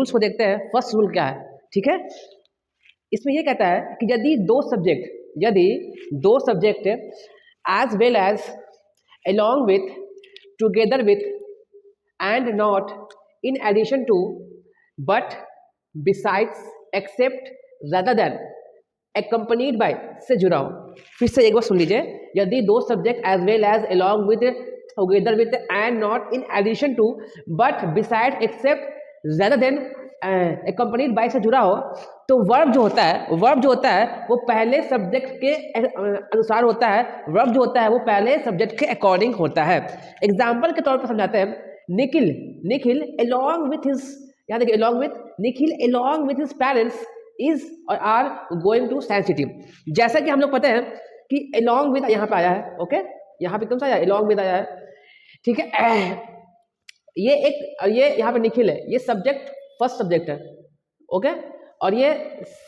Rules को देखते हैं। फर्स्ट रूल क्या है, ठीक है, इसमें ये कहता है कि यदि दो subject as well as along with, together with, and not in addition to, but besides, except, rather than, accompanied by से जुड़ा हो। फिर से एक बार सुन लीजिए, यदि दो subject as well as along with, together with, and not in addition to, but besides, except, rather than, accompanied by से जुड़ा हो, तो वर्ब जो होता है वो पहले सब्जेक्ट के अनुसार होता है। वर्ब जो होता है वो पहले सब्जेक्ट के अकॉर्डिंग होता है। एग्जाम्पल के तौर पर समझाते हैं, निखिल along with his, याद रखिए Nikhil along with his parents is और are going to Science City। जैसा कि हम लोग पता है कि along with यहाँ पे आया है, ओके, यहाँ पे एकदम सा आया along with आया है, ठीक है। ये यहाँ पे निखिल है, ये सब्जेक्ट फर्स्ट सब्जेक्ट है, ओके, और ये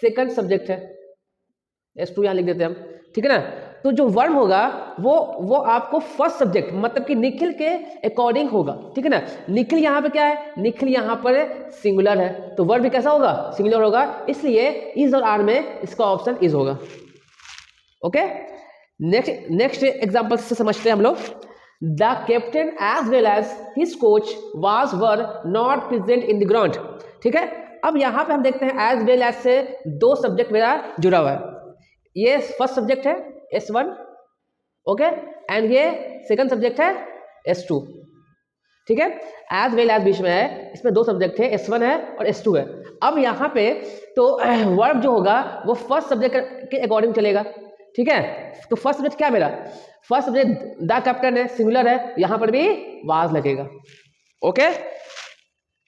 सेकंड सब्जेक्ट है, S2 यहाँ लिख देते हैं हम, ठीक है ना। तो जो वर्ब होगा वो आपको फर्स्ट सब्जेक्ट मतलब कि निखिल के अकॉर्डिंग होगा, ठीक है ना। निखिल यहाँ पे क्या है, निखिल यहाँ पर सिंगुलर है, तो वर्ब भी कैसा होगा, सिंगुलर होगा, इसलिए इज और आर में इसका ऑप्शन इज होगा, ओके। नेक्स्ट एग्जांपल से समझते हैं हम लोग। The captain as well as his coach were not present in the ground, ठीक है। अब यहाँ पे हम देखते हैं एज वेल एज से दो सब्जेक्ट मेरा जुड़ा हुआ है। ये फर्स्ट सब्जेक्ट है S1, ओके, एंड ये सेकंड सब्जेक्ट है S2, ठीक है। एज वेल एज बीच में है, इसमें दो सब्जेक्ट है, S1 है और S2 है। अब यहाँ पे तो वर्ब जो होगा वो फर्स्ट सब्जेक्ट के अकॉर्डिंग चलेगा, ठीक है। तो फर्स्ट सब्जेक्ट क्या मेरा, फर्स्ट सब्जेक्ट द कैप्टन है, सिंगुलर है, यहाँ पर भी वाज लगेगा, ओके।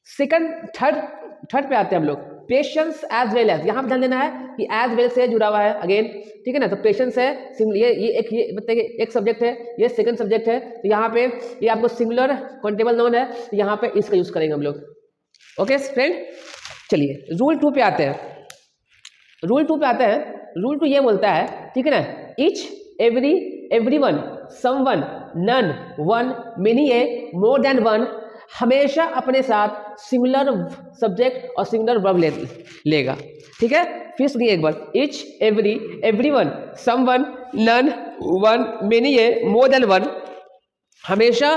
सेकंड थर्ड पे आते हैं हम लोग, पेशेंस एज वेल एज। यहाँ पे ध्यान देना है कि एज वेल से जुड़ा हुआ है अगेन, ठीक है ना। तो पेशेंस है, ये बताइए एक सब्जेक्ट है, ये सेकंड सब्जेक्ट है, तो यहाँ पे ये आपको सिंगुलर काउंटेबल नाउन है, तो यहाँ पे इसका यूज करेंगे हम लोग, ओके फ्रेंड। चलिए रूल 2 पे आते हैं। रूल 2 ये बोलता है, ठीक है ना, each, every, everyone, someone, none, one, many, a, more than one हमेशा अपने साथ सिंगुलर सब्जेक्ट और सिंगुलर वर्ब लेगा, ठीक है। फिर सुनिए एक बार, each, every, everyone, someone, none, one, many, a, more than one हमेशा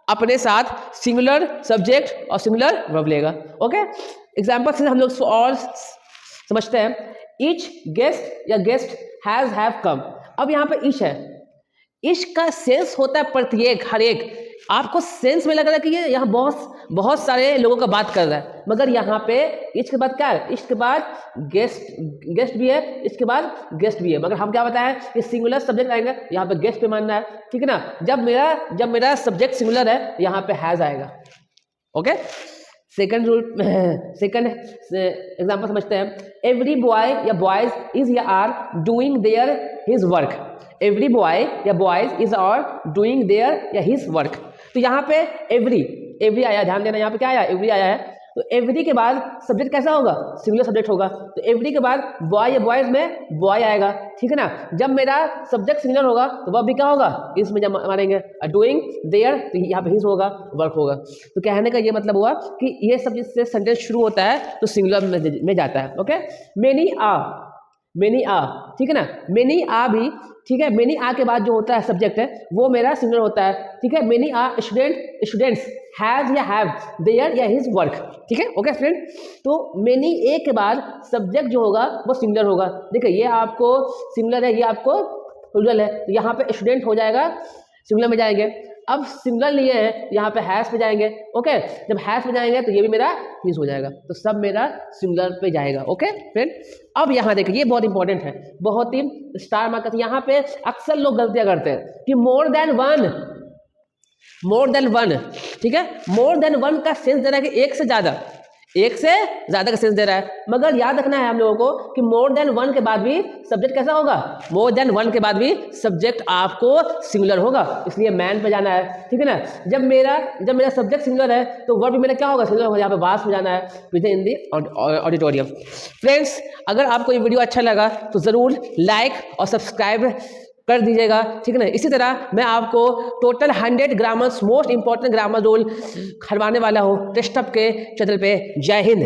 अपने साथ सिंगुलर सब्जेक्ट और सिंगुलर वर्ब लेगा, ओके। एग्जाम्पल से हम लोग और समझते हैं। ईच गेस्ट या गेस्ट हैव कम। अब यहाँ पे ईच है, ईच का सेंस होता है प्रत्येक, हर एक। आपको सेंस में लग रहा है कि ये यहाँ बहुत सारे लोगों का बात कर रहा है, मगर यहाँ पे ईच के बाद क्या है, ईच के बाद गेस्ट भी है, इसके बाद गेस्ट भी है, मगर हम क्या बताएं कि सिंगुलर सब्जेक्ट आएगा, यहाँ पे गेस्ट पे मानना है, ठीक है ना। जब मेरा सब्जेक्ट सिंगुलर है, यहाँ पे हैज आएगा, ओके। सेकंड एग्जांपल समझते हैं। एवरी बॉय या बॉयज इज या are doing their his work. Every boy या boys is are doing their या हिज वर्क। तो यहाँ पे एवरी आया, ध्यान देना, यहाँ पे क्या आया, एवरी आया है। तो एवरी के बाद सब्जेक्ट कैसा होगा, सिंगुलर सब्जेक्ट होगा। तो एवरी के बाद बॉय या बॉयज में बॉय आएगा, ठीक है ना। जब मेरा सब्जेक्ट सिंगुलर होगा तो वह भी क्या होगा, इसमें जब मारेंगे डूइंग देयर, तो यहाँ पे हिज होगा, वर्क होगा। तो कहने का ये मतलब हुआ कि ये सब जिससे सेंटेंस शुरू होता है तो सिंगुलर में जाता है, ओके। मेनी आ, ठीक है ना, मेनी आ भी, ठीक है। मेनी आ के बाद जो होता है सब्जेक्ट है वो मेरा सिंगुलर होता है, ठीक है। मेनी आ स्टूडेंट्स हैज या हैव देयर या हिज वर्क, ठीक है, ओके फ्रेंड। तो मेनी ए के बाद सब्जेक्ट जो होगा वो सिंगुलर होगा। देखिए ये आपको सिंगुलर है, ये आपको प्लूरल है, तो यहाँ पे स्टूडेंट हो जाएगा, सिंगुलर में जाएंगे। अब सिंगुलर लिए हैं, यहाँ पे हैज पे जाएंगे, ओके। जब हैज पे जाएंगे तो ये भी मेरा हिज हो जाएगा, तो सब मेरा सिंगुलर पे जाएगा, ओके फ्रेंड। अब यहाँ देखिए ये बहुत इंपॉर्टेंट है, बहुत ही स्टार मार्क। यहाँ पे अक्सर लोग गलतियां करते हैं कि मोर देन वन, ठीक है। मोर देन वन का सेंस दे रहा है कि एक से ज्यादा का सेंस दे रहा है, मगर याद रखना है हम लोगों को कि मोर देन वन के बाद भी सब्जेक्ट कैसा होगा, मोर देन वन के बाद भी सब्जेक्ट आपको सिंगुलर होगा, इसलिए मैन पे जाना है, ठीक है ना। जब मेरा सब्जेक्ट सिंगुलर है तो वर्ब भी मेरा क्या होगा, सिंगुलर होगा, यहाँ पे वास में जाना है, with in the auditorium. Friends, अगर आपको ये वीडियो अच्छा लगा तो ज़रूर लाइक और सब्सक्राइब कर दीजिएगा, ठीक है ना। इसी तरह मैं आपको total 100 grammars most important grammar rule करवाने वाला हूँ टेस्ट अप के चैनल पे। जय हिंद।